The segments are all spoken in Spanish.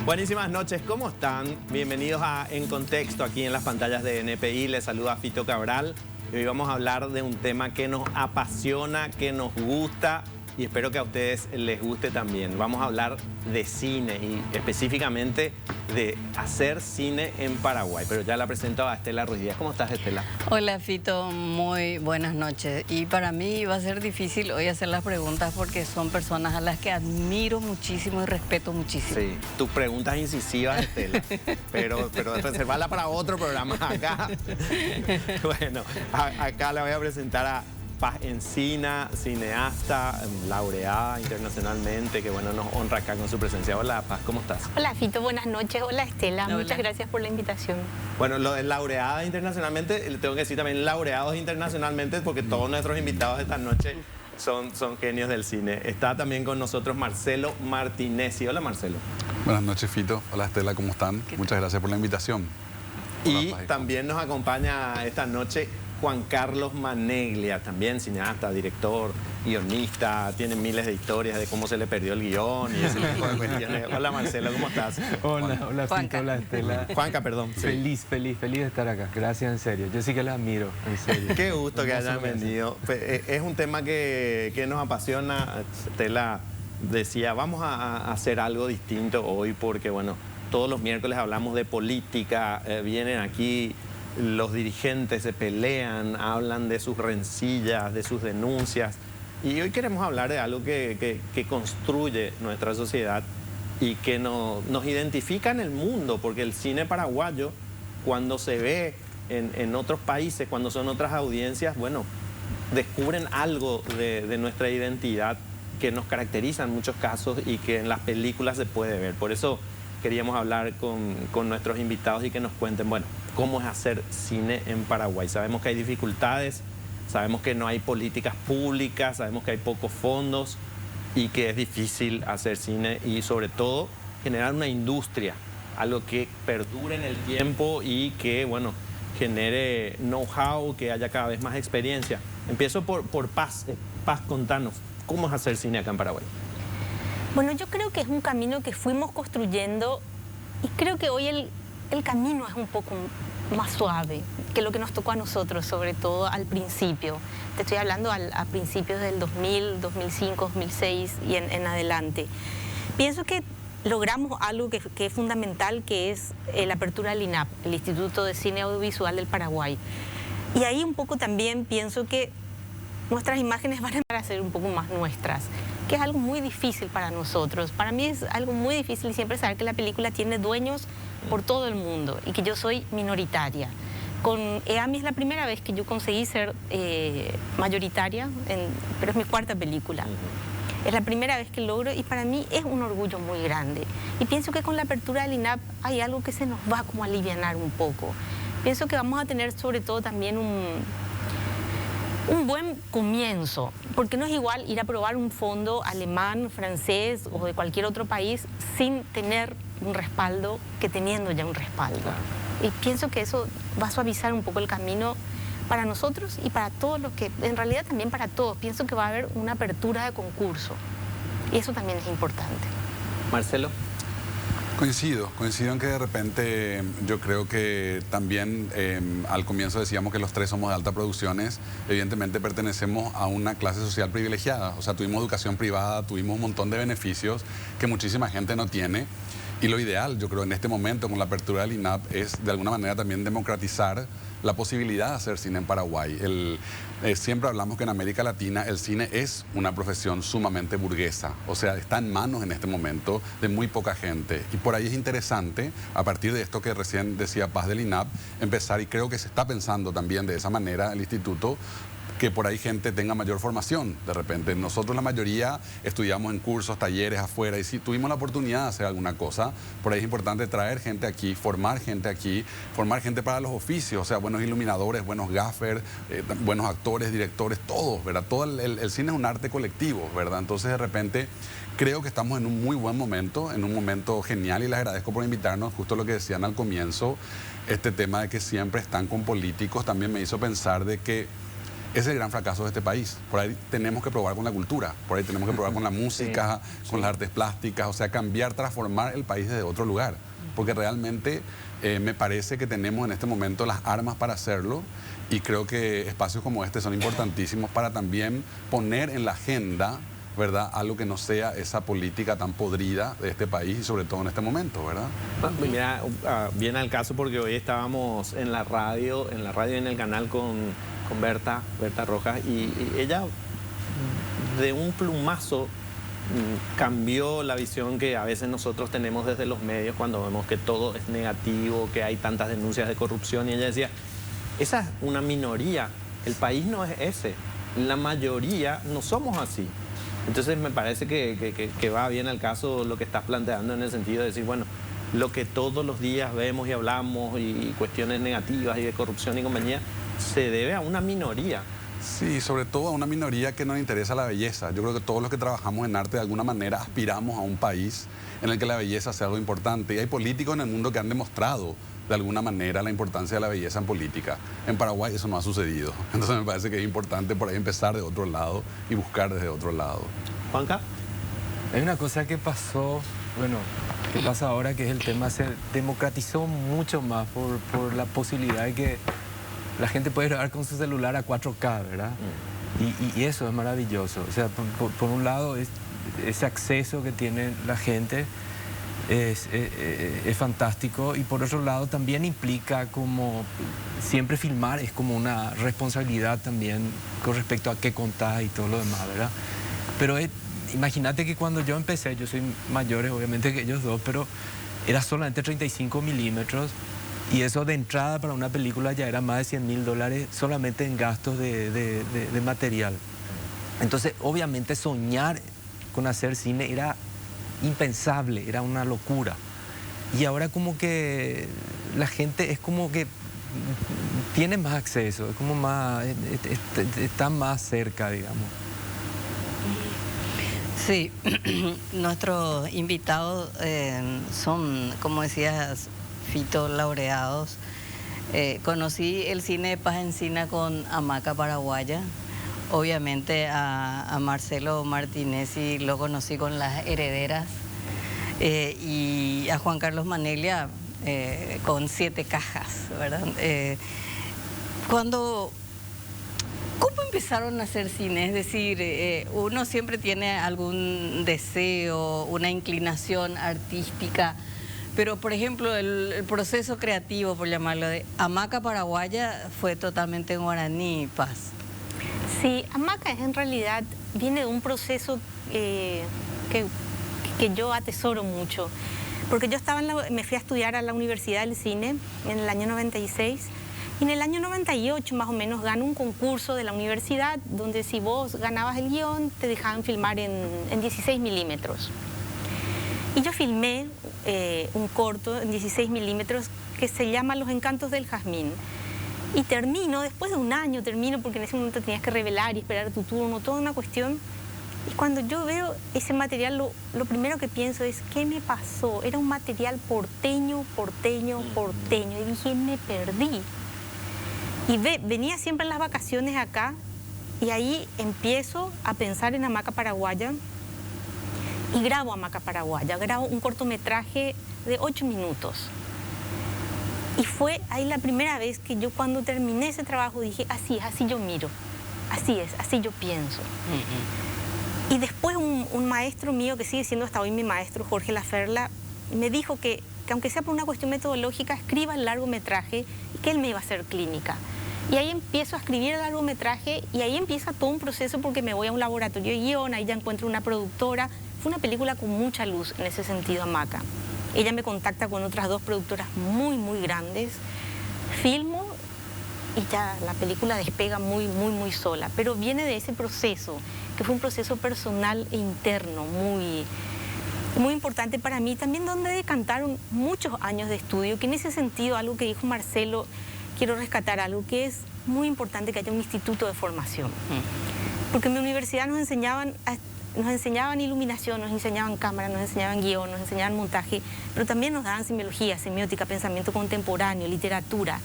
Buenísimas noches, ¿cómo están? Bienvenidos a En Contexto, aquí en las pantallas de NPI. Les saluda Fito Cabral. Y hoy vamos a hablar de un tema que nos apasiona, que nos gusta y espero que a ustedes les guste también. Vamos a hablar de cine y específicamente de hacer cine en Paraguay. Pero ya la presento a Estela Ruiz Díaz. ¿Cómo estás, Estela? Hola, Fito. Muy buenas noches. Y para mí va a ser difícil hoy hacer las preguntas porque son personas a las que admiro muchísimo y respeto muchísimo. Sí, tus preguntas incisivas, Estela. pero reservarla para otro programa acá. Bueno, acá la voy a presentar a Paz Encina, cineasta, laureada internacionalmente, que bueno, nos honra acá con su presencia. Hola, Paz, ¿cómo estás? Hola, Fito, buenas noches. Hola, Estela. Hola. Muchas gracias por la invitación. Bueno, lo de laureada internacionalmente, le tengo que decir también laureados internacionalmente, porque todos nuestros invitados esta noche son genios del cine. Está también con nosotros Marcelo Martinezzi. Hola, Marcelo. Buenas noches, Fito. Hola, Estela, ¿cómo están? Muchas gracias por la invitación. Y también nos acompaña esta noche Juan Carlos Maneglia, también cineasta, director, guionista, tiene miles de historias de cómo se le perdió el guión y ese tipo de cuestiones. Hola, Marcelo, ¿cómo estás? Hola, Fito, hola, Estela. Juanca, perdón. Sí. Feliz de estar acá. Gracias, en serio. Yo sí que los admiro, en serio. Qué gusto que hayan venido. Es un tema que nos apasiona. Estela decía, vamos a hacer algo distinto hoy porque, bueno, todos los miércoles hablamos de política, vienen aquí los dirigentes, se pelean, hablan de sus rencillas, de sus denuncias. Y hoy queremos hablar de algo que construye nuestra sociedad y que nos identifica en el mundo, porque el cine paraguayo, cuando se ve en otros países, cuando son otras audiencias, bueno, descubren algo de nuestra identidad que nos caracteriza en muchos casos y que en las películas se puede ver. Por eso queríamos hablar con nuestros invitados y que nos cuenten, bueno, cómo es hacer cine en Paraguay. Sabemos que hay dificultades, sabemos que no hay políticas públicas, sabemos que hay pocos fondos y que es difícil hacer cine y sobre todo generar una industria, algo que perdure en el tiempo y que, bueno, genere know-how, que haya cada vez más experiencia. Empiezo por Paz. Paz, contanos, ¿cómo es hacer cine acá en Paraguay? Bueno, yo creo que es un camino que fuimos construyendo y creo que hoy el camino es un poco más suave que lo que nos tocó a nosotros, sobre todo al principio. Te estoy hablando a principios del 2000, 2005, 2006 y en adelante. Pienso que logramos algo que es fundamental, que es la apertura del INAP, el Instituto de Cine Audiovisual del Paraguay. Y ahí un poco también pienso que nuestras imágenes van a empezar a ser un poco más nuestras, que es algo muy difícil para nosotros. Para mí es algo muy difícil siempre saber que la película tiene dueños por todo el mundo y que yo soy minoritaria. Con EAMI es la primera vez que yo conseguí ser mayoritaria, pero es mi cuarta película. Es la primera vez que logro y para mí es un orgullo muy grande. Y pienso que con la apertura del INAP hay algo que se nos va como a alivianar un poco. Pienso que vamos a tener sobre todo también un buen comienzo, porque no es igual ir a probar un fondo alemán, francés o de cualquier otro país sin tener un respaldo que teniendo ya un respaldo. Y pienso que eso va a suavizar un poco el camino para nosotros y para todos los que, en realidad también para todos. Pienso que va a haber una apertura de concurso y eso también es importante. Marcelo. Coincido en que de repente yo creo que también al comienzo decíamos que los tres somos de alta producciones, evidentemente pertenecemos a una clase social privilegiada, o sea, tuvimos educación privada, tuvimos un montón de beneficios que muchísima gente no tiene y lo ideal, yo creo, en este momento con la apertura del INAP es de alguna manera también democratizar la posibilidad de hacer cine en Paraguay. Siempre hablamos que en América Latina el cine es una profesión sumamente burguesa, o sea, está en manos en este momento de muy poca gente. Y por ahí es interesante, a partir de esto que recién decía Paz del INAP, empezar, y creo que se está pensando también de esa manera el instituto, que por ahí gente tenga mayor formación. De repente, nosotros la mayoría estudiamos en cursos, talleres afuera, y si tuvimos la oportunidad de hacer alguna cosa, por ahí es importante traer gente aquí, formar gente para los oficios, o sea, buenos iluminadores, buenos gaffers, buenos actores, directores, todos, ¿verdad? Todo el cine es un arte colectivo, ¿verdad? Entonces, de repente, creo que estamos en un muy buen momento, en un momento genial, y les agradezco por invitarnos, justo lo que decían al comienzo, este tema de que siempre están con políticos, también me hizo pensar de que Ese es el gran fracaso de este país. Por ahí tenemos que probar con la cultura, por ahí tenemos que probar con la música, con las artes plásticas, o sea, cambiar, transformar el país desde otro lugar. Porque realmente me parece que tenemos en este momento las armas para hacerlo y creo que espacios como este son importantísimos para también poner en la agenda, ¿verdad?, algo que no sea esa política tan podrida de este país y sobre todo en este momento, ¿verdad? Mira, viene al caso porque hoy estábamos en la radio y en el canal con Berta Rojas y ella de un plumazo cambió la visión que a veces nosotros tenemos desde los medios cuando vemos que todo es negativo, que hay tantas denuncias de corrupción y ella decía, esa es una minoría, el país no es ese, la mayoría no somos así. Entonces me parece que va bien al caso lo que estás planteando en el sentido de decir, bueno, lo que todos los días vemos y hablamos y cuestiones negativas y de corrupción y compañía, se debe a una minoría. Sí, sobre todo a una minoría que nos interesa la belleza. Yo creo que todos los que trabajamos en arte de alguna manera aspiramos a un país en el que la belleza sea algo importante. Y hay políticos en el mundo que han demostrado de alguna manera la importancia de la belleza en política. En Paraguay eso no ha sucedido. Entonces me parece que es importante por ahí empezar de otro lado y buscar desde otro lado. Juanca. Hay una cosa que pasó, bueno, que pasa ahora, que es el tema, se democratizó mucho más por la posibilidad de que la gente puede grabar con su celular a 4K, ¿verdad? Y eso es maravilloso. O sea, por un lado, ese acceso que tiene la gente es fantástico, y por otro lado también implica como siempre filmar es como una responsabilidad también con respecto a qué contás y todo lo demás, ¿verdad? Pero imagínate que cuando yo empecé, yo soy mayor obviamente que ellos dos, pero era solamente 35 milímetros. Y eso de entrada para una película ya era más de $100.000 solamente en gastos de material. Entonces, obviamente, soñar con hacer cine era impensable, era una locura. Y ahora como que la gente es como que tiene más acceso, es como más, está más cerca, digamos. Sí, nuestros invitados son, como decías, Fito, laureados. Conocí el cine de Paz Encina con Hamaca Paraguaya. Obviamente a Marcelo Martinezzi lo conocí con Las Herederas. Y a Juan Carlos Maneglia con 7 cajas, ¿verdad? ¿Cómo empezaron a hacer cine? Es decir, uno siempre tiene algún deseo, una inclinación artística. Pero, por ejemplo, el proceso creativo, por llamarlo, de Hamaca Paraguaya fue totalmente en guaraní, Paz. Sí, Hamaca en realidad viene de un proceso que yo atesoro mucho. Porque yo me fui a estudiar a la Universidad del Cine en el año 96. Y en el año 98 más o menos gano un concurso de la universidad donde si vos ganabas el guión te dejaban filmar en 16 milímetros. Y yo filmé un corto en 16 milímetros que se llama Los Encantos del Jazmín. Y después de un año porque en ese momento tenías que revelar y esperar tu turno, toda una cuestión. Y cuando yo veo ese material, lo primero que pienso es, ¿qué me pasó? Era un material porteño. Y dije, me perdí. Y venía siempre en las vacaciones acá, y ahí empiezo a pensar en Hamaca Paraguaya. Y grabo Hamaca Paraguaya, grabo un cortometraje de 8 minutos. Y fue ahí la primera vez que yo cuando terminé ese trabajo dije, así yo miro, así yo pienso. Y después un maestro mío, que sigue siendo hasta hoy mi maestro, Jorge Laferla, me dijo que aunque sea por una cuestión metodológica, escriba el largometraje y que él me iba a hacer clínica. Y ahí empiezo a escribir el largometraje y ahí empieza todo un proceso porque me voy a un laboratorio de guión, ahí ya encuentro una productora. Fue una película con mucha luz en ese sentido, Hamaca. Ella me contacta con otras 2 productoras muy, muy grandes. Filmo y ya la película despega muy, muy, muy sola. Pero viene de ese proceso, que fue un proceso personal e interno muy, muy importante para mí. También donde decantaron muchos años de estudio, que en ese sentido, algo que dijo Marcelo, quiero rescatar algo que es muy importante, que haya un instituto de formación. Porque en mi universidad nos enseñaban iluminación, nos enseñaban cámara, nos enseñaban guión, nos enseñaban montaje, pero también nos daban semiología, semiótica, pensamiento contemporáneo, literatura.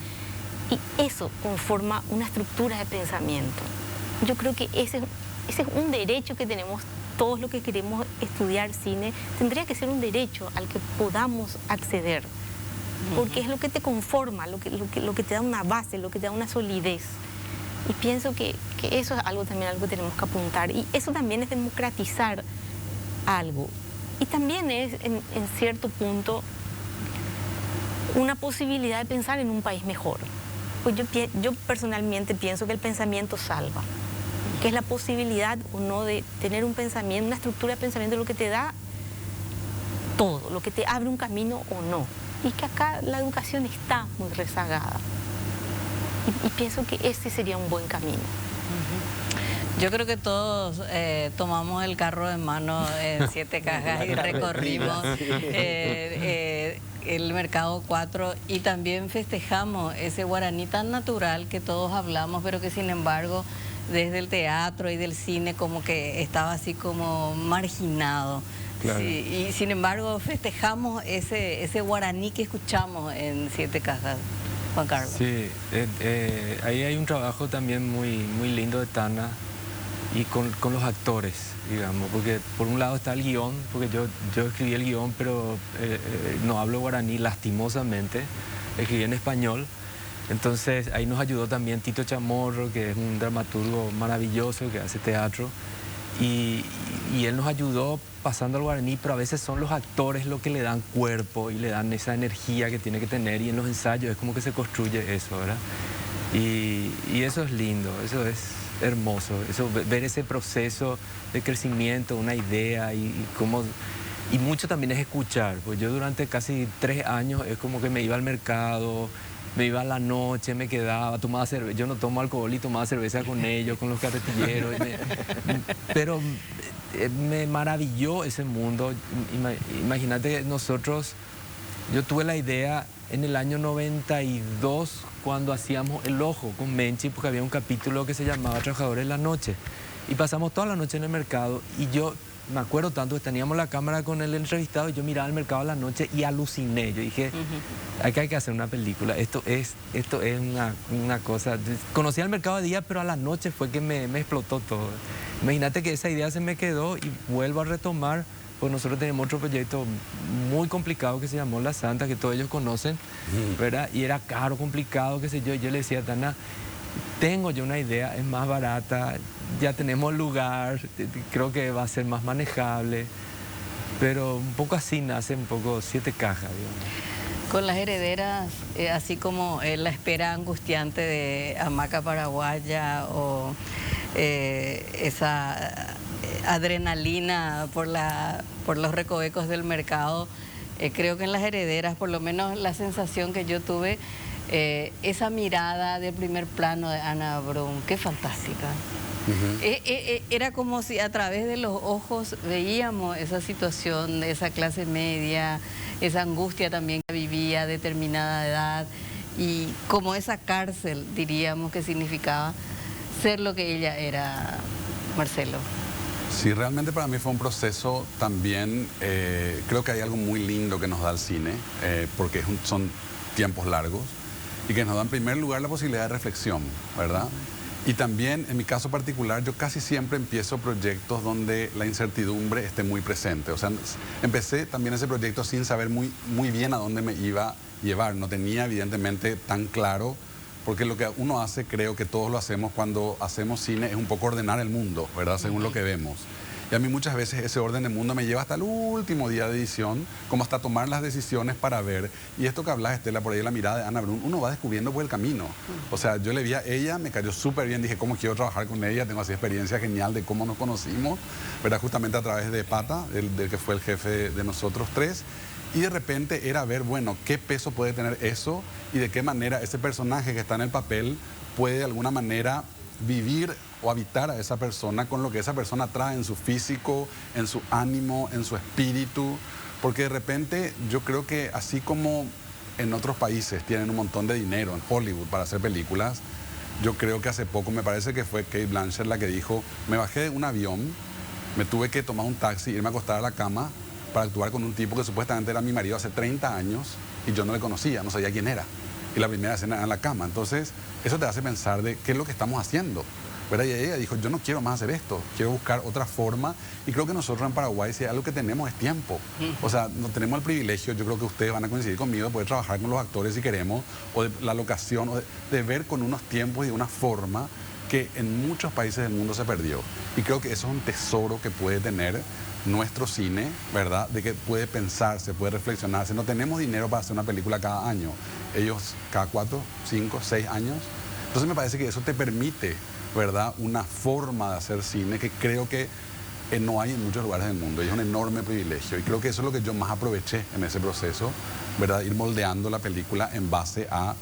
Y eso conforma una estructura de pensamiento. yo creo que ese es un derecho que tenemos todos los que queremos estudiar cine. Tendría que ser un derecho al que podamos acceder, porque es lo que te conforma, lo que te da una base, lo que te da una solidez. Y pienso que eso es algo también algo que tenemos que apuntar. Y eso también es democratizar algo. Y también es, en cierto punto, una posibilidad de pensar en un país mejor. Pues yo personalmente pienso que el pensamiento salva, que es la posibilidad o no de tener un pensamiento, una estructura de pensamiento, lo que te da todo, lo que te abre un camino o no. Y que acá la educación está muy rezagada. Y pienso que ese sería un buen camino. Yo creo que todos tomamos el carro de mano en 7 cajas y recorrimos el Mercado 4 y también festejamos ese guaraní tan natural que todos hablamos, pero que sin embargo desde el teatro y del cine como que estaba así como marginado. Claro. Sí, y sin embargo festejamos ese guaraní que escuchamos en 7 cajas. Juan Carlos. Sí, ahí hay un trabajo también muy lindo de Tana y con los actores, digamos, porque por un lado está el guión, porque yo escribí el guión, pero no hablo guaraní lastimosamente, escribí en español. Entonces ahí nos ayudó también Tito Chamorro, que es un dramaturgo maravilloso que hace teatro, y él nos ayudó pasando al guaraní, pero a veces son los actores los que le dan cuerpo y le dan esa energía que tiene que tener, y en los ensayos es como que se construye eso, ¿verdad? Y eso es lindo, eso es hermoso, ver ese proceso de crecimiento, una idea y mucho también es escuchar, pues yo durante casi 3 años es como que me iba al mercado, me iba a la noche, me quedaba, tomaba cerveza. Yo no tomo alcohol y tomaba cerveza con ellos, con los carretilleros. Pero me maravilló ese mundo. Imagínate nosotros, yo tuve la idea en el año 92 cuando hacíamos El Ojo con Menchi, porque había un capítulo que se llamaba Trabajadores de la Noche. Y pasamos toda la noche en el mercado y yo me acuerdo tanto que teníamos la cámara con el entrevistado y yo miraba el mercado a la noche y aluciné. Yo dije, acá hay que hacer una película. Esto es una cosa. Conocía el mercado de día, pero a la noche fue que me explotó todo. Imagínate que esa idea se me quedó y vuelvo a retomar, pues nosotros tenemos otro proyecto muy complicado que se llamó La Santa, que todos ellos conocen, ¿verdad? Y era caro, complicado, qué sé yo. Y yo le decía a Tana, tengo yo una idea, es más barata, ya tenemos lugar, creo que va a ser más manejable, pero un poco así nace un poco 7 cajas, digamos. Con Las Herederas, así como la espera angustiante de Hamaca Paraguaya o esa adrenalina por los recovecos del mercado, creo que en Las Herederas, por lo menos la sensación que yo tuve, esa mirada de primer plano de Ana Brun, qué fantástica. Era como si a través de los ojos veíamos esa situación de esa clase media, esa angustia también que vivía a determinada edad y como esa cárcel, diríamos, que significaba ser lo que ella era, Marcelo. Sí, realmente para mí fue un proceso también, creo que hay algo muy lindo que nos da el cine, porque son tiempos largos y que nos da en primer lugar la posibilidad de reflexión, ¿verdad? Y también, en mi caso particular, yo casi siempre empiezo proyectos donde la incertidumbre esté muy presente. O sea, empecé también ese proyecto sin saber muy bien a dónde me iba a llevar. No tenía, evidentemente, tan claro, porque lo que uno hace, creo que todos lo hacemos cuando hacemos cine, es un poco ordenar el mundo, ¿verdad? Según lo que vemos. Y a mí muchas veces ese orden de mundo me lleva hasta el último día de edición, como hasta tomar las decisiones para ver. Y esto que hablas, Estela, por ahí la mirada de Ana Brun, uno va descubriendo por el camino. O sea, yo le vi a ella, me cayó súper bien, dije, ¿cómo quiero trabajar con ella? Tengo así experiencia genial de cómo nos conocimos, ¿verdad? Justamente a través de Pata, del que fue el jefe de nosotros 3. Y de repente era ver, bueno, qué peso puede tener eso y de qué manera ese personaje que está en el papel puede de alguna manera vivir o habitar a esa persona con lo que esa persona trae en su físico, en su ánimo, en su espíritu. Porque de repente yo creo que así como en otros países tienen un montón de dinero en Hollywood para hacer películas, yo creo que hace poco, me parece que fue Cate Blanchett la que dijo, me bajé de un avión, me tuve que tomar un taxi, irme a acostar a la cama para actuar con un tipo que supuestamente era mi marido hace 30 años y yo no le conocía, no sabía quién era. Y la primera escena era en la cama. Entonces, eso te hace pensar de qué es lo que estamos haciendo. ¿verdad? Y ella dijo, yo no quiero más hacer esto, quiero buscar otra forma. Y creo que nosotros en Paraguay, si algo que tenemos es tiempo. O sea, no tenemos el privilegio, yo creo que ustedes van a coincidir conmigo, de poder trabajar con los actores si queremos, o de la locación, o de ver con unos tiempos y de una forma que en muchos países del mundo se perdió. Y creo que eso es un tesoro que puede tener nuestro cine, ¿verdad? De que puede pensarse, puede reflexionarse. No tenemos dinero para hacer una película cada año. Ellos cada 4, 5, 6 años. Entonces me parece que eso te permite, ¿verdad? Una forma de hacer cine que creo que no hay en muchos lugares del mundo. Y es un enorme privilegio. Y creo que eso es lo que yo más aproveché en ese proceso, ¿verdad? Ir moldeando la película en base a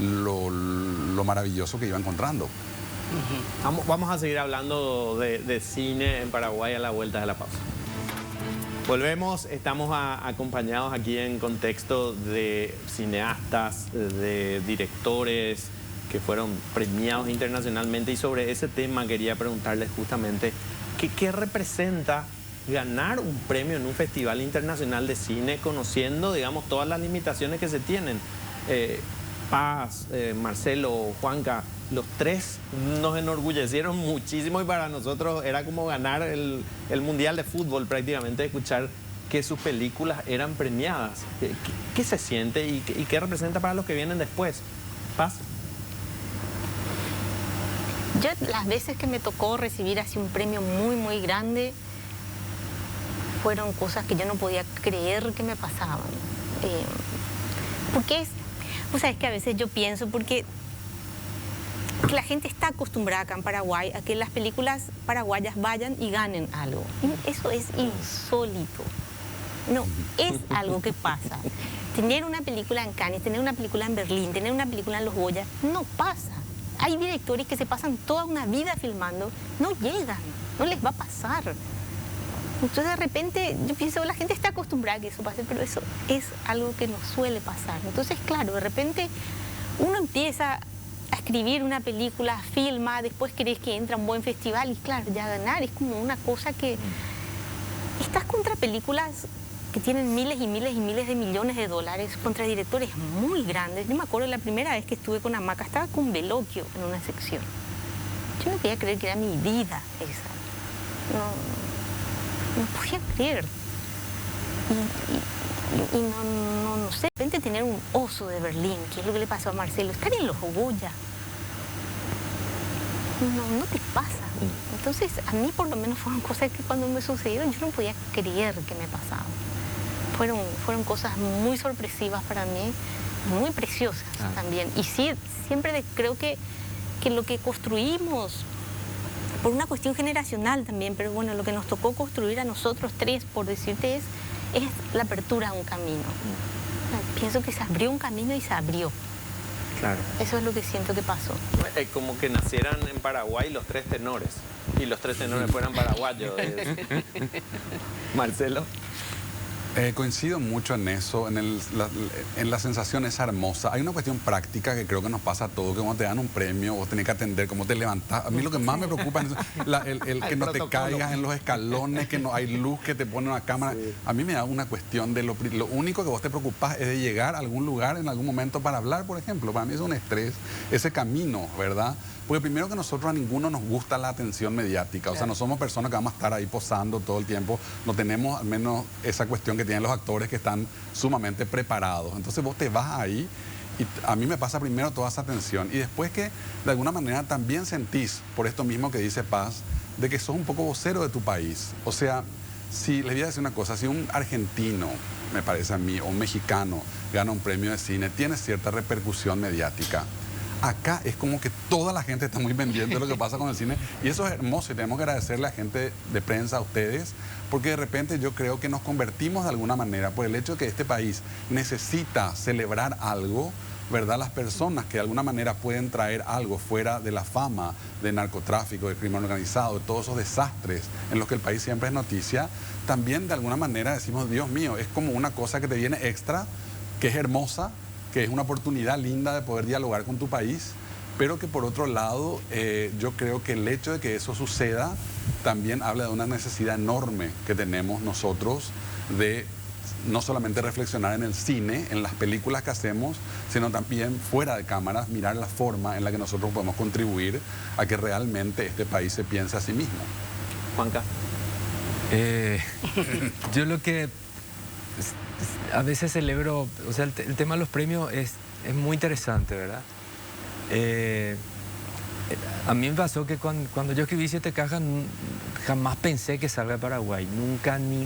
lo maravilloso que iba encontrando. Vamos a seguir hablando de cine en Paraguay a la vuelta de la pausa. Volvemos, estamos acompañados aquí en contexto de cineastas, de directores que fueron premiados internacionalmente, y sobre ese tema quería preguntarles justamente ¿qué representa ganar un premio en un festival internacional de cine conociendo, digamos, todas las limitaciones que se tienen? Paz, Marcelo, Juanca, los tres nos enorgullecieron muchísimo y para nosotros era como ganar el Mundial de Fútbol prácticamente, escuchar que sus películas eran premiadas. ¿Qué se siente y qué representa para los que vienen después? Paz. Yo las veces que me tocó recibir así un premio muy, muy grande, fueron cosas que yo no podía creer que me pasaban. Porque vos sabés que a veces yo pienso, porque la gente está acostumbrada acá en Paraguay a que las películas paraguayas vayan y ganen algo. Y eso es insólito. No, es algo que pasa. Tener una película en Cannes, tener una película en Berlín, tener una película en Los Goya, no pasa. Hay directores que se pasan toda una vida filmando, no llegan, no les va a pasar. Entonces de repente yo pienso, la gente está acostumbrada a que eso pase, pero eso es algo que no suele pasar. Entonces claro, de repente uno empieza a escribir una película, filma, después querés que entre a un buen festival y claro, ya ganar es como una cosa que... Estás contra películas que tienen miles y miles y miles de millones de dólares, contra directores muy grandes. Yo me acuerdo la primera vez que estuve con Hamaca, estaba con Veloquio en una sección. Yo no podía creer que era mi vida esa. No podía creer. Y no sé, de repente tener un oso de Berlín, que es lo que le pasó a Marcelo, estar en Los Goya, no te pasa. Entonces, a mí por lo menos fueron cosas que cuando me sucedieron yo no podía creer que me pasaban. Fueron cosas muy sorpresivas para mí, muy preciosas también. Y sí, siempre creo que lo que construimos, por una cuestión generacional también, pero bueno, lo que nos tocó construir a nosotros tres, por decirte, es la apertura a un camino. Pienso que se abrió un camino y se abrió. Claro. Eso es lo que siento que pasó. Como que nacieran en Paraguay los tres tenores y los tres tenores fueran paraguayos. Marcelo. Coincido mucho en eso, en la sensación esa hermosa. Hay una cuestión práctica que creo que nos pasa a todos, que cuando te dan un premio vos tenés que atender cómo te levantás. A mí lo que más me preocupa es el que no te caigas en los escalones, que no hay luz, que te pone una cámara. Sí. A mí me da una cuestión de lo único que vos te preocupás es de llegar a algún lugar en algún momento para hablar, por ejemplo. Para mí es un estrés, ese camino, ¿verdad? Porque primero que nosotros a ninguno nos gusta la atención mediática, o sea, no somos personas que vamos a estar ahí posando todo el tiempo, no tenemos al menos esa cuestión que tienen los actores que están sumamente preparados. Entonces vos te vas ahí y a mí me pasa primero toda esa atención y después que de alguna manera también sentís, por esto mismo que dice Paz, de que sos un poco vocero de tu país. O sea, si les voy a decir una cosa, si un argentino, me parece a mí, o un mexicano gana un premio de cine, tiene cierta repercusión mediática. Acá es como que toda la gente está muy pendiente de lo que pasa con el cine y eso es hermoso y tenemos que agradecerle a la gente de prensa, a ustedes, porque de repente yo creo que nos convertimos de alguna manera por el hecho de que este país necesita celebrar algo, ¿verdad? Las personas que de alguna manera pueden traer algo fuera de la fama de narcotráfico, de crimen organizado, de todos esos desastres en los que el país siempre es noticia, también de alguna manera decimos, Dios mío, es como una cosa que te viene extra, que es hermosa, que es una oportunidad linda de poder dialogar con tu país, pero que por otro lado yo creo que el hecho de que eso suceda también habla de una necesidad enorme que tenemos nosotros de no solamente reflexionar en el cine, en las películas que hacemos, sino también fuera de cámaras, mirar la forma en la que nosotros podemos contribuir a que realmente este país se piense a sí mismo. Juanca. Yo lo que a veces celebro, o sea, el tema de los premios es muy interesante, ¿verdad? A mí me pasó que cuando yo escribí 7 cajas, jamás pensé que salga de Paraguay. Nunca ni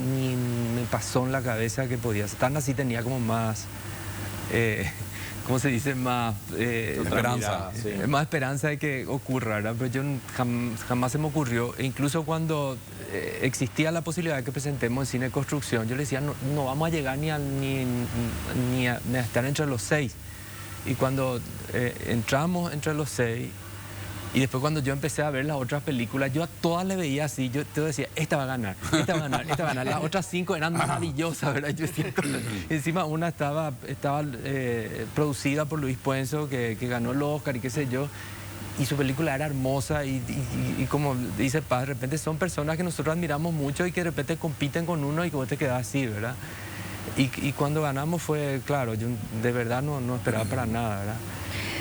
me pasó en la cabeza que podía. Tan así tenía como más, ¿cómo se dice? Más esperanza. Más esperanza de que ocurra, ¿verdad? Pero yo jamás se me ocurrió. E incluso cuando existía la posibilidad de que presentemos el cine de construcción, yo le decía, no vamos a llegar ni a estar entre los 6. Y cuando entramos entre los 6, y después cuando yo empecé a ver las otras películas, yo a todas le veía así, yo te decía, esta va a ganar, esta va a ganar, esta va a ganar. Las otras 5 eran maravillosas, ¿verdad? Yo siento, encima una estaba producida por Luis Puenzo, que ganó el Oscar y qué sé yo, y su película era hermosa y como dice Paz, de repente son personas que nosotros admiramos mucho y que de repente compiten con uno y que vos te quedás así, ¿verdad? Y cuando ganamos fue, claro, yo de verdad no esperaba para nada, ¿verdad?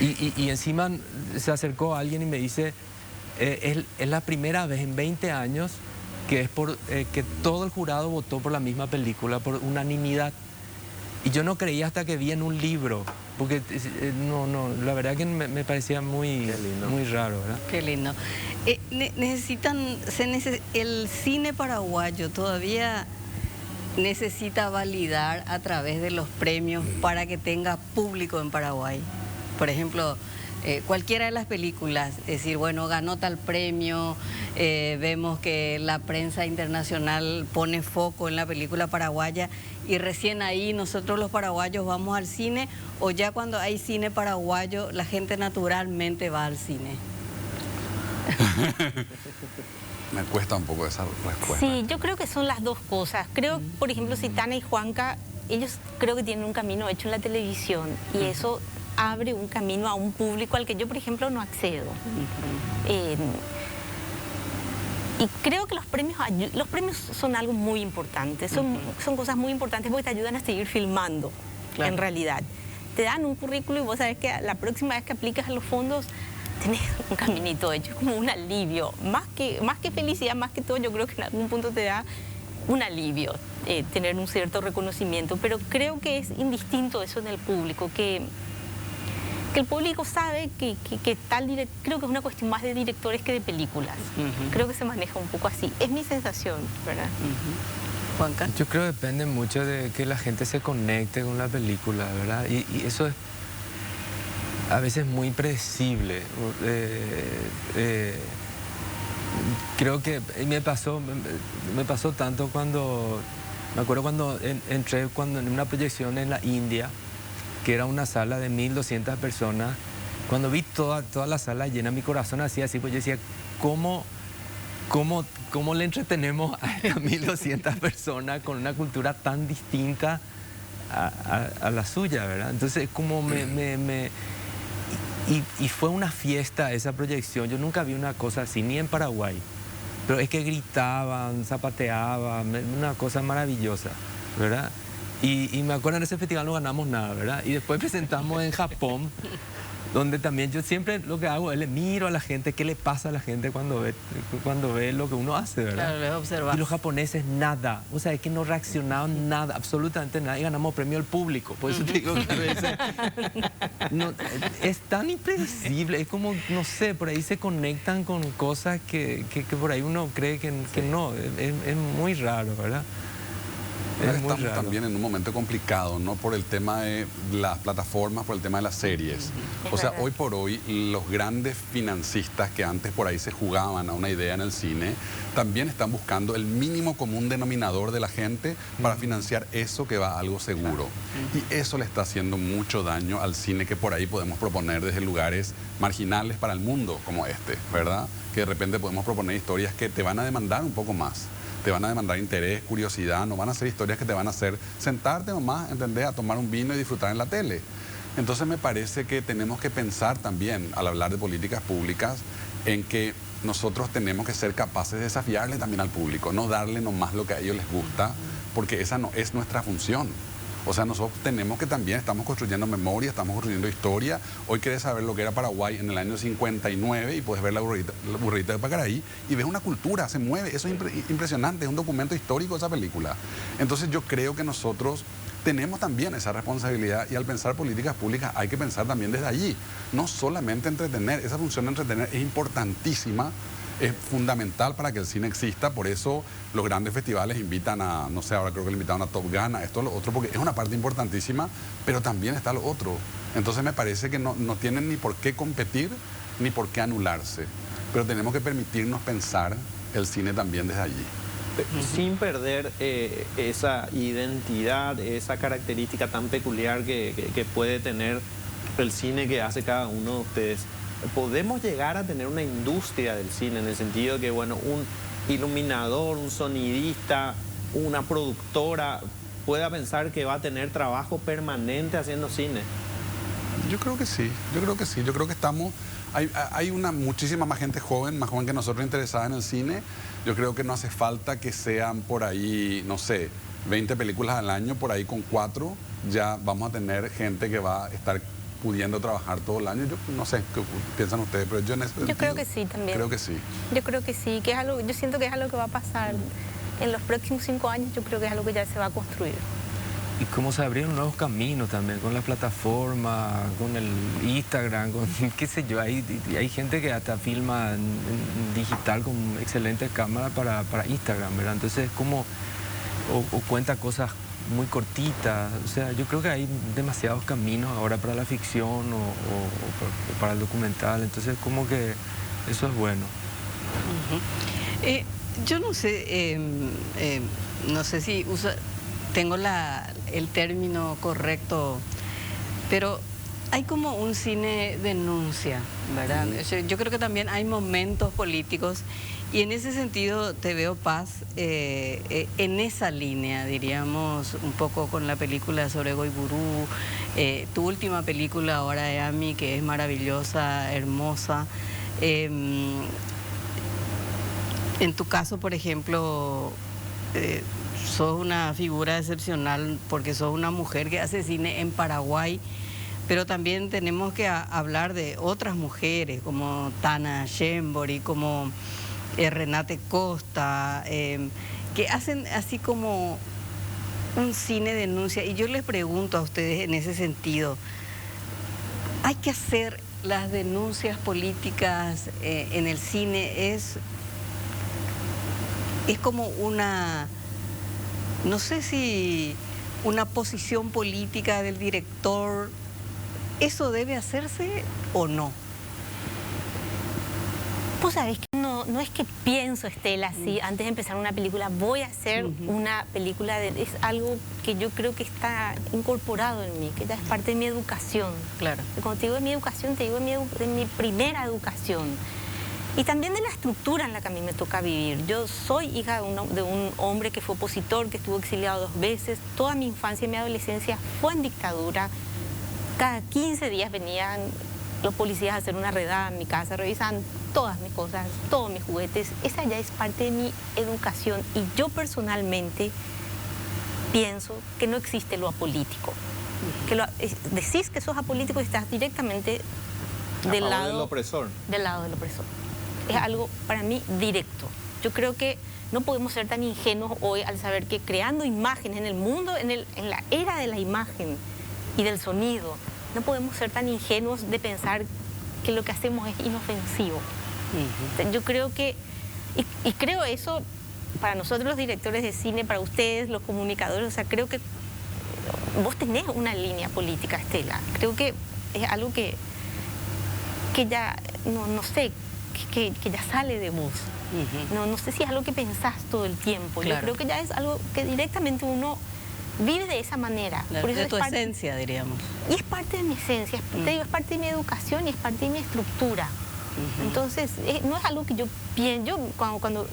Y encima se acercó alguien y me dice, es la primera vez en 20 años que que todo el jurado votó por la misma película, por unanimidad. Y yo no creía hasta que vi en un libro, porque la verdad que me parecía muy raro, ¿verdad? Qué lindo. El cine paraguayo todavía necesita validar a través de los premios para que tenga público en Paraguay. Por ejemplo, cualquiera de las películas, es decir, bueno, ganó tal premio, vemos que la prensa internacional pone foco en la película paraguaya y recién ahí nosotros los paraguayos vamos al cine, o ya cuando hay cine paraguayo la gente naturalmente va al cine. Me cuesta un poco esa respuesta. Sí, yo creo que son las dos cosas. Creo, por ejemplo, si Tana y Juanca, ellos creo que tienen un camino hecho en la televisión y eso abre un camino a un público al que yo, por ejemplo, no accedo. Y creo que los premios son algo muy importante, son cosas muy importantes porque te ayudan a seguir filmando, en realidad. Te dan un currículo y vos sabés que la próxima vez que aplicas a los fondos tenés un caminito hecho, es como un alivio. Más que felicidad, más que todo, yo creo que en algún punto te da un alivio tener un cierto reconocimiento, pero creo que es indistinto eso en el público, que el público sabe que creo que es una cuestión más de directores que de películas. Creo que se maneja un poco así. Es mi sensación, ¿verdad? Juanca. Yo creo que depende mucho de que la gente se conecte con la película, ¿verdad? Y eso es a veces muy impredecible. Creo que me pasó tanto cuando... Me acuerdo cuando entré en una proyección en la India, que era una sala de 1.200 personas. Cuando vi toda la sala llena, mi corazón hacía así, pues yo decía, ¿cómo le entretenemos a estas 1.200 personas con una cultura tan distinta a la suya, ¿verdad? Entonces, como y fue una fiesta esa proyección. Yo nunca vi una cosa así, ni en Paraguay. Pero es que gritaban, zapateaban, una cosa maravillosa, ¿verdad? Y me acuerdo en ese festival no ganamos nada, ¿verdad? Y después presentamos en Japón, donde también yo siempre lo que hago es le miro a la gente, qué le pasa a la gente cuando ve lo que uno hace, ¿verdad? Claro, les observas. Y los japoneses nada, o sea, es que no reaccionaban nada, absolutamente nada, y ganamos premio al público. Por eso te digo que a veces es tan impredecible, es como, no sé, por ahí se conectan con cosas que por ahí uno cree que no, es muy raro, ¿verdad? Estamos también en un momento complicado, ¿no? Por el tema de las plataformas, por el tema de las series. O sea, hoy por hoy, los grandes financistas que antes por ahí se jugaban a una idea en el cine, también están buscando el mínimo común denominador de la gente para financiar eso que va a algo seguro. Y eso le está haciendo mucho daño al cine que por ahí podemos proponer desde lugares marginales para el mundo como este, ¿verdad? Que de repente podemos proponer historias que te van a demandar un poco más. Te van a demandar interés, curiosidad, no van a ser historias que te van a hacer sentarte nomás, ¿entendés? A tomar un vino y disfrutar en la tele. Entonces me parece que tenemos que pensar también, al hablar de políticas públicas, en que nosotros tenemos que ser capaces de desafiarle también al público, no darle nomás lo que a ellos les gusta, porque esa no es nuestra función. O sea, nosotros tenemos que también, estamos construyendo memoria, estamos construyendo historia. Hoy querés saber lo que era Paraguay en el año 59 y puedes ver la burrita de Pacaraí y ves una cultura, se mueve. Eso es impresionante, es un documento histórico esa película. Entonces yo creo que nosotros tenemos también esa responsabilidad y al pensar políticas públicas hay que pensar también desde allí. No solamente entretener, esa función de entretener es importantísima. Es fundamental para que el cine exista, por eso los grandes festivales invitan a, no sé, ahora creo que le invitaron a Top Gun, a esto, lo otro, porque es una parte importantísima, pero también está lo otro. Entonces me parece que no tienen ni por qué competir, ni por qué anularse, pero tenemos que permitirnos pensar el cine también desde allí. Sin perder esa identidad, esa característica tan peculiar que puede tener el cine que hace cada uno de ustedes. Podemos llegar a tener una industria del cine en el sentido que, bueno, un iluminador, un sonidista, una productora pueda pensar que va a tener trabajo permanente haciendo cine. Yo creo que sí, yo creo que estamos, hay muchísima más gente joven, más joven que nosotros interesada en el cine. Yo creo que no hace falta que sean por ahí, no sé, 20 películas al año, por ahí con 4 ya vamos a tener gente que va a estar pudiendo trabajar todo el año. Yo no sé qué piensan ustedes, pero yo en ese sentido, creo que sí también. Creo que sí. Yo creo que sí, que es algo, yo siento que es algo que va a pasar en los próximos 5 años. Yo creo que es algo que ya se va a construir. Y cómo se abrieron nuevos caminos también con la plataforma, con el Instagram, con qué sé yo, hay gente que hasta filma en digital con excelentes cámaras para Instagram, ¿verdad? Entonces como o cuenta cosas muy cortitas, o sea, yo creo que hay demasiados caminos ahora para la ficción o para el documental, entonces como que eso es bueno. Yo no sé, no sé si tengo el término correcto, pero hay como un cine denuncia, ¿verdad? Yo creo que también hay momentos políticos y en ese sentido te veo, Paz, en esa línea, diríamos, un poco con la película sobre Goiburú, tu última película ahora de Ami, que es maravillosa, hermosa. En tu caso, por ejemplo, sos una figura excepcional porque sos una mujer que hace cine en Paraguay, pero también tenemos que hablar de otras mujeres como Tana Shembori, como Renate Costa, que hacen así como un cine denuncia. Y yo les pregunto a ustedes en ese sentido, ¿hay que hacer las denuncias políticas en el cine? Es como una, no sé si una posición política del director, ¿eso debe hacerse o no? Pues sabés que no es que pienso, Estela, así, antes de empezar una película, voy a hacer una película, es algo que yo creo que está incorporado en mí, que ya es parte de mi educación. Claro. Y cuando te digo de mi educación, te digo de mi primera educación. Y también de la estructura en la que a mí me toca vivir. Yo soy hija de un hombre que fue opositor, que estuvo exiliado 2 veces. Toda mi infancia y mi adolescencia fue en dictadura. Cada 15 días venían los policías a hacer una redada en mi casa, revisaban todas mis cosas, todos mis juguetes. Esa ya es parte de mi educación. Y yo personalmente pienso que no existe lo apolítico. Decís que sos apolítico y estás directamente del lado del opresor. Del lado del opresor. Es algo para mí directo. Yo creo que no podemos ser tan ingenuos hoy al saber que creando imágenes en el mundo, en la era de la imagen y del sonido, no podemos ser tan ingenuos de pensar que lo que hacemos es inofensivo. Yo creo que, y creo eso para nosotros los directores de cine, para ustedes los comunicadores, o sea, creo que vos tenés una línea política, Estela. Creo que es algo que ya, no sé, que ya sale de vos. No sé si es algo que pensás todo el tiempo. Claro. Yo creo que ya es algo que directamente uno vive de esa manera. Por eso de tu esencia, diríamos. Y es parte de mi esencia, te digo, es parte de mi educación y es parte de mi estructura. Entonces, no es algo que yo pienso. Yo, cuando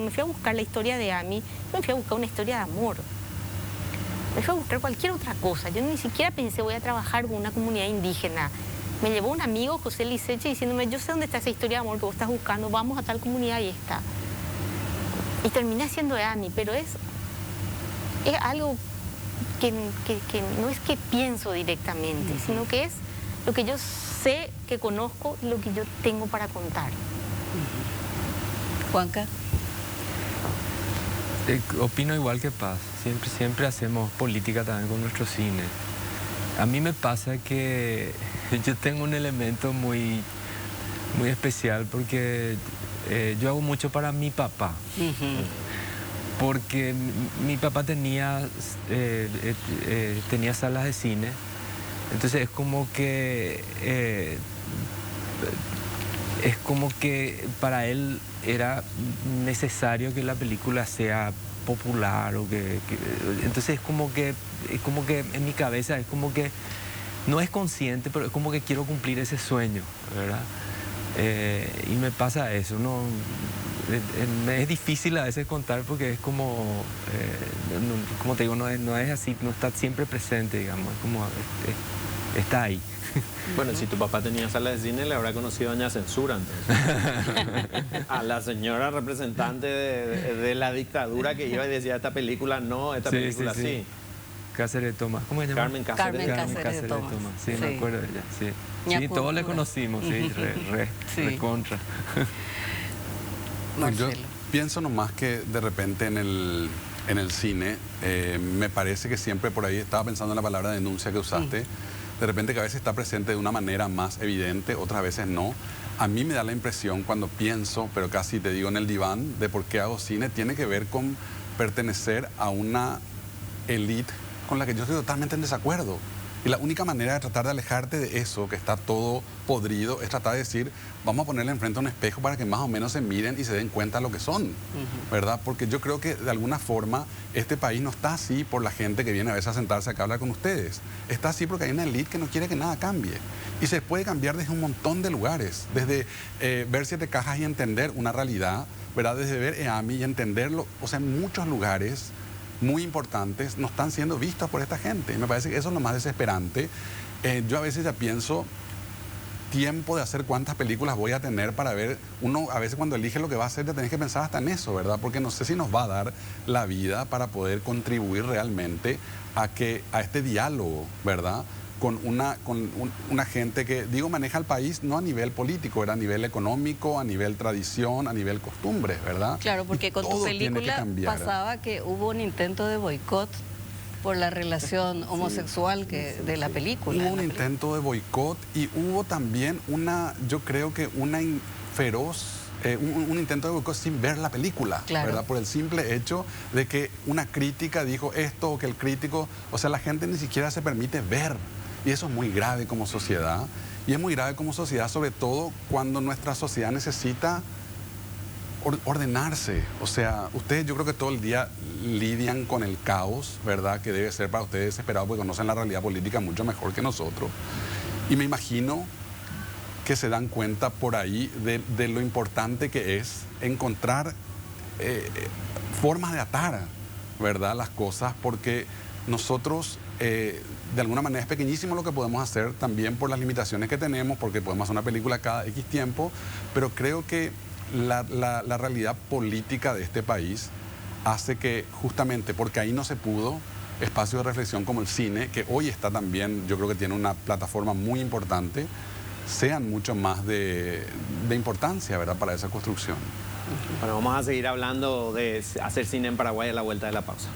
me fui a buscar la historia de Ami, yo me fui a buscar una historia de amor. Me fui a buscar cualquier otra cosa. Yo ni siquiera pensé, voy a trabajar con una comunidad indígena. Me llevó un amigo, José Liceche, diciéndome, yo sé dónde está esa historia de amor que vos estás buscando, vamos a tal comunidad y está. Y terminé haciendo de Ami, pero es es algo que no es que pienso directamente, sino que es lo que yo sé, que conozco y lo que yo tengo para contar. Juanca. Opino igual que Paz. Siempre hacemos política también con nuestro cine. A mí me pasa que yo tengo un elemento muy especial porque yo hago mucho para mi papá. Porque mi papá tenía salas de cine. Entonces es como que para él era necesario que la película sea popular entonces es como que en mi cabeza es como que no es consciente, pero es como que quiero cumplir ese sueño, ¿verdad? Y me pasa eso, ¿no? Me es difícil a veces contar porque es como te digo, no es así, no está siempre presente, digamos, es como está ahí. Bueno, si tu papá tenía sala de cine, le habrá conocido a Doña Censura, entonces. A la señora representante de la dictadura que iba y decía, esta película no, esta película sí. Cáceres de Tomás, ¿cómo se llama? Carmen Cáceres de Tomás. Sí, me acuerdo de ella, sí. Sí, todos le conocimos, sí, re contra. Yo pienso nomás que de repente en el cine, me parece que siempre por ahí, estaba pensando en la palabra denuncia que usaste, de repente que a veces está presente de una manera más evidente, otras veces no. A mí me da la impresión cuando pienso, pero casi te digo en el diván, de por qué hago cine, tiene que ver con pertenecer a una élite con la que yo estoy totalmente en desacuerdo. Y la única manera de tratar de alejarte de eso, que está todo podrido, es tratar de decir, vamos a ponerle enfrente a un espejo para que más o menos se miren y se den cuenta de lo que son, ¿verdad? Porque yo creo que de alguna forma este país no está así por la gente que viene a veces a sentarse acá a hablar con ustedes. Está así porque hay una élite que no quiere que nada cambie. Y se puede cambiar desde un montón de lugares, desde ver 7 cajas y entender una realidad, ¿verdad? Desde ver EAMI y entenderlo, o sea, en muchos lugares muy importantes no están siendo vistos por esta gente. Y me parece que eso es lo más desesperante. Yo a veces ya pienso tiempo de hacer cuántas películas voy a tener para ver. Uno a veces cuando elige lo que va a hacer ya tenés que pensar hasta en eso, ¿verdad? Porque no sé si nos va a dar la vida para poder contribuir realmente a este diálogo, ¿verdad? Con una gente que, digo, maneja el país no a nivel político, era a nivel económico, a nivel tradición, a nivel costumbres, ¿verdad? Claro, porque con tu película pasaba que hubo un intento de boicot por la relación homosexual de la película. Hubo un intento de boicot y hubo también yo creo que una feroz... un intento de boicot sin ver la película, claro, ¿verdad? Por el simple hecho de que una crítica dijo esto o que el crítico... O sea, la gente ni siquiera se permite ver. Y eso es muy grave como sociedad. Y es muy grave como sociedad, sobre todo cuando nuestra sociedad necesita ordenarse. O sea, ustedes yo creo que todo el día lidian con el caos, ¿verdad? Que debe ser para ustedes desesperado porque conocen la realidad política mucho mejor que nosotros. Y me imagino que se dan cuenta por ahí de lo importante que es encontrar formas de atar, ¿verdad? Las cosas, porque nosotros... de alguna manera es pequeñísimo lo que podemos hacer también por las limitaciones que tenemos, porque podemos hacer una película cada X tiempo, pero creo que la realidad política de este país hace que justamente porque ahí no se pudo, espacios de reflexión como el cine, que hoy está también, yo creo que tiene una plataforma muy importante, sean mucho más de importancia, ¿verdad?, para esa construcción. Bueno, vamos a seguir hablando de hacer cine en Paraguay a la vuelta de la pausa.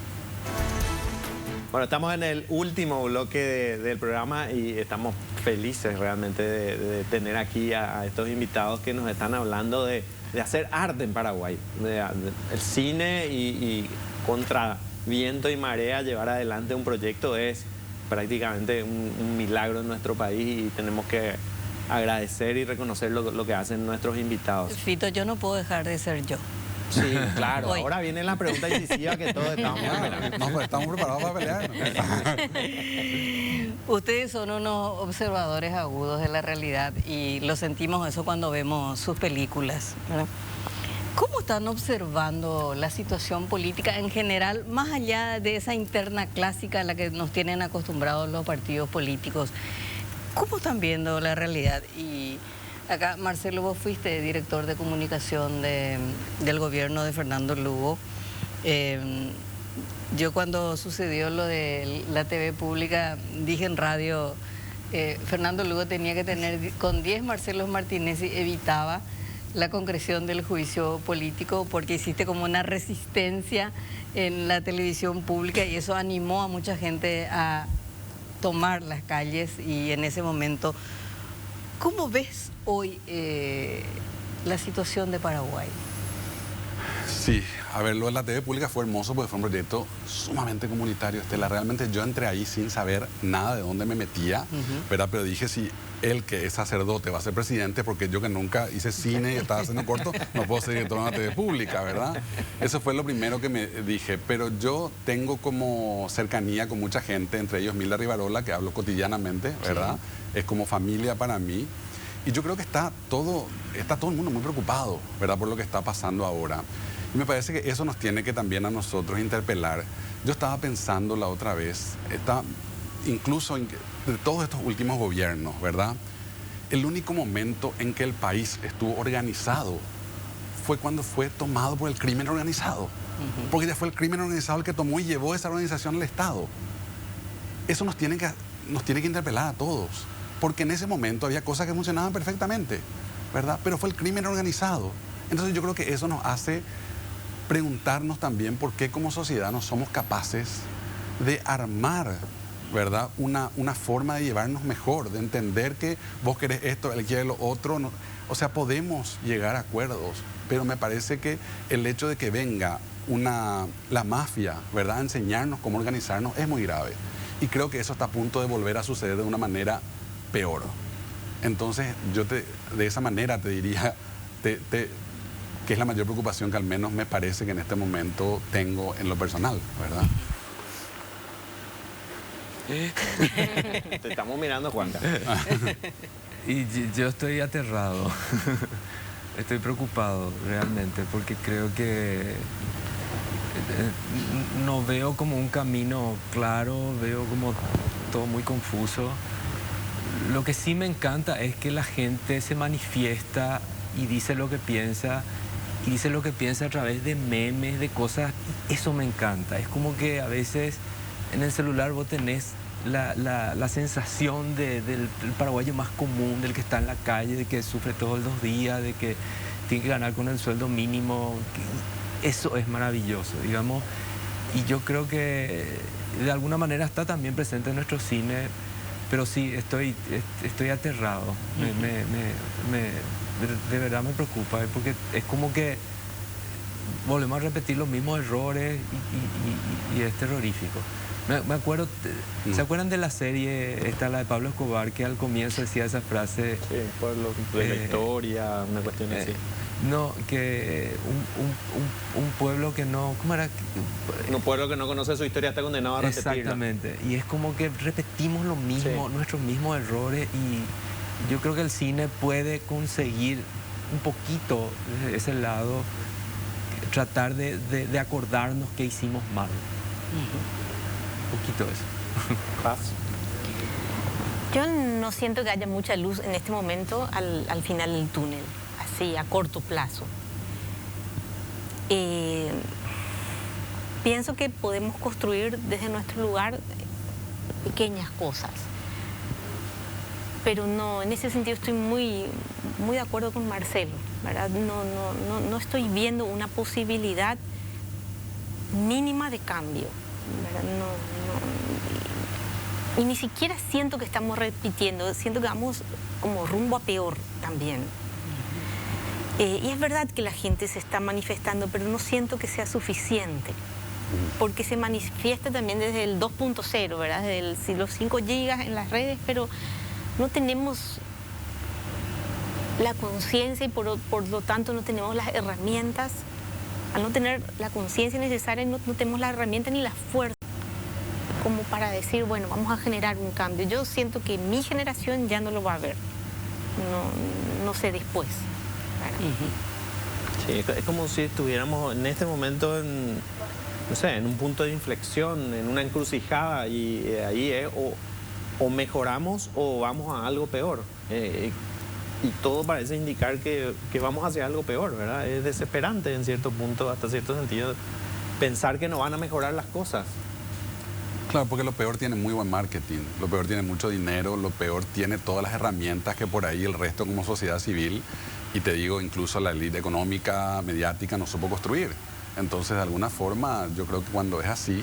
Bueno, estamos en el último bloque del programa y estamos felices realmente de tener aquí a estos invitados que nos están hablando de hacer arte en Paraguay. El cine y contra viento y marea llevar adelante un proyecto es prácticamente un milagro en nuestro país y tenemos que agradecer y reconocer lo que hacen nuestros invitados. Fito, yo no puedo dejar de ser yo. Sí, claro. Hoy. Ahora viene la pregunta incisiva que todos estamos esperando. No, pues estamos preparados para pelear. Ustedes son unos observadores agudos de la realidad y lo sentimos eso cuando vemos sus películas, ¿verdad? ¿Cómo están observando la situación política en general, más allá de esa interna clásica a la que nos tienen acostumbrados los partidos políticos? ¿Cómo están viendo la realidad? Y acá, Marcelo, vos fuiste director de comunicación del gobierno de Fernando Lugo. yo cuando sucedió lo de la TV pública, dije en radio, Fernando Lugo tenía que tener, con 10 Marcelos Martínez evitaba la concreción del juicio político porque hiciste como una resistencia en la televisión pública y eso animó a mucha gente a tomar las calles y en ese momento, ¿cómo ves hoy la situación de Paraguay? Sí, a ver, lo de la TV pública fue hermoso porque fue un proyecto sumamente comunitario, Estela. Realmente yo entré ahí sin saber nada de dónde me metía, ¿verdad? Pero dije, si él que es sacerdote va a ser presidente, porque yo que nunca hice cine y estaba haciendo corto, no puedo ser director de una TV pública, ¿verdad? Eso fue lo primero que me dije. Pero yo tengo como cercanía con mucha gente, entre ellos Milda Rivarola, que hablo cotidianamente, ¿verdad? Sí. Es como familia para mí. Y yo creo que está todo el mundo muy preocupado, ¿verdad? Por lo que está pasando ahora. Y me parece que eso nos tiene que también a nosotros interpelar. Yo estaba pensando la otra vez, incluso de todos estos últimos gobiernos, ¿verdad? El único momento en que el país estuvo organizado fue cuando fue tomado por el crimen organizado. Porque ya fue el crimen organizado el que tomó y llevó esa organización al Estado. Eso nos tiene que interpelar a todos. Porque en ese momento había cosas que funcionaban perfectamente, ¿verdad? Pero fue el crimen organizado. Entonces yo creo que eso nos hace preguntarnos también por qué como sociedad no somos capaces de armar, ¿verdad? Una forma de llevarnos mejor, de entender que vos querés esto, él quiere lo otro. No, o sea, podemos llegar a acuerdos, pero me parece que el hecho de que venga la mafia, ¿verdad?, a enseñarnos cómo organizarnos es muy grave. Y creo que eso está a punto de volver a suceder de una manera peor. Entonces, yo de esa manera te diría que es la mayor preocupación que al menos me parece que en este momento tengo en lo personal, ¿verdad? Te estamos mirando, Juanca. Y yo estoy aterrado, estoy preocupado realmente, porque creo que no veo como un camino claro, veo como todo muy confuso. Lo que sí me encanta es que la gente se manifiesta y dice lo que piensa, y dice lo que piensa a través de memes, de cosas, y eso me encanta. Es como que a veces en el celular vos tenés la sensación del paraguayo más común, del que está en la calle, de que sufre todos los días, de que tiene que ganar con el sueldo mínimo. Eso es maravilloso, digamos, y yo creo que de alguna manera está también presente en nuestro cine, pero sí, estoy aterrado, de verdad me preocupa, porque es como que volvemos a repetir los mismos errores y es terrorífico. Me acuerdo, ¿se acuerdan de la serie, la de Pablo Escobar, que al comienzo decía esa frase? Sí, por de la historia, una cuestión así. No, que un pueblo que no... ¿Cómo era? Un pueblo que no conoce su historia está condenado a repetirla. Exactamente. Y es como que repetimos lo mismo, sí, nuestros mismos errores, y yo creo que el cine puede conseguir un poquito de ese lado, tratar de acordarnos que hicimos mal. Un poquito eso. Paz. Yo no siento que haya mucha luz en este momento al final del túnel, así a corto plazo. Pienso que podemos construir desde nuestro lugar pequeñas cosas, pero no, en ese sentido estoy muy de acuerdo con Marcelo, ¿verdad? No estoy viendo una posibilidad mínima de cambio, ¿verdad? Y ni siquiera siento que estamos repitiendo, siento que vamos como rumbo a peor también. Y es verdad que la gente se está manifestando, pero no siento que sea suficiente, porque se manifiesta también desde el 2.0, ¿verdad? Desde los 5 gigas en las redes, pero no tenemos la conciencia y por lo tanto no tenemos las herramientas. Al no tener la conciencia necesaria, no tenemos la herramienta ni la fuerza como para decir, bueno, vamos a generar un cambio. Yo siento que mi generación ya no lo va a ver, no sé después. Sí, es como si estuviéramos en este momento no sé, en un punto de inflexión, en una encrucijada, y ahí es o mejoramos o vamos a algo peor. Y todo parece indicar que vamos hacia algo peor, ¿verdad? Es desesperante en cierto punto, hasta cierto sentido, pensar que no van a mejorar las cosas. Claro, porque lo peor tiene muy buen marketing, lo peor tiene mucho dinero, lo peor tiene todas las herramientas que por ahí el resto como sociedad civil, y te digo, incluso la élite económica, mediática, no supo construir. Entonces, de alguna forma, yo creo que cuando es así,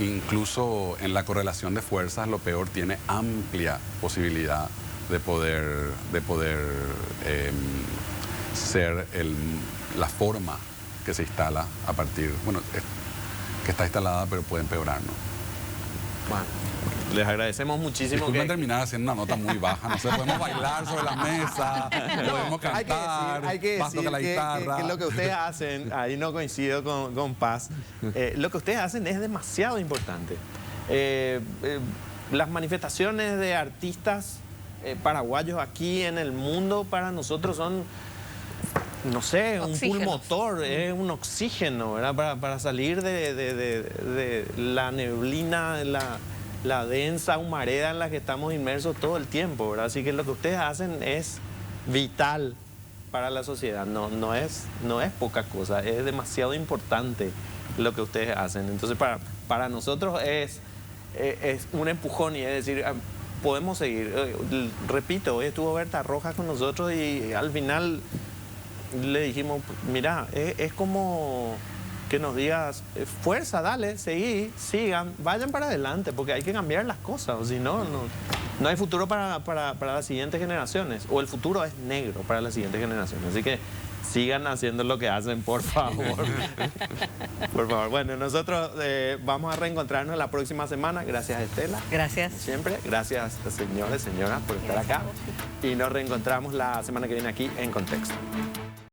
incluso en la correlación de fuerzas, lo peor tiene amplia posibilidad de poder ser la forma que se instala a partir, bueno, que está instalada, pero puede empeorar, ¿no? Bueno, les agradecemos muchísimo. Disculpen terminar haciendo una nota muy baja, no sé, podemos bailar sobre la mesa, podemos cantar, hay que Paz decir toca la guitarra. que lo que ustedes hacen, ahí no coincido con Paz, lo que ustedes hacen es demasiado importante. Las manifestaciones de artistas paraguayos aquí en el mundo para nosotros son, no sé, un pulmotor, es un oxígeno, ¿verdad? Para salir de la neblina, la densa humareda en la que estamos inmersos todo el tiempo, ¿verdad? Así que lo que ustedes hacen es vital para la sociedad, no es poca cosa, es demasiado importante lo que ustedes hacen. Entonces para nosotros es un empujón, y es decir, podemos seguir. Repito, hoy estuvo Berta Rojas con nosotros y al final le dijimos, mira, es como que nos digas, fuerza, dale, sigan, vayan para adelante, porque hay que cambiar las cosas, o si no hay futuro para las siguientes generaciones, o el futuro es negro para las siguientes generaciones. Así que sigan haciendo lo que hacen, por favor. Por favor. Bueno, nosotros vamos a reencontrarnos la próxima semana. Gracias, Estela. Gracias. Siempre. Gracias, señores, señoras, por estar acá. Y nos reencontramos la semana que viene aquí en Contexto.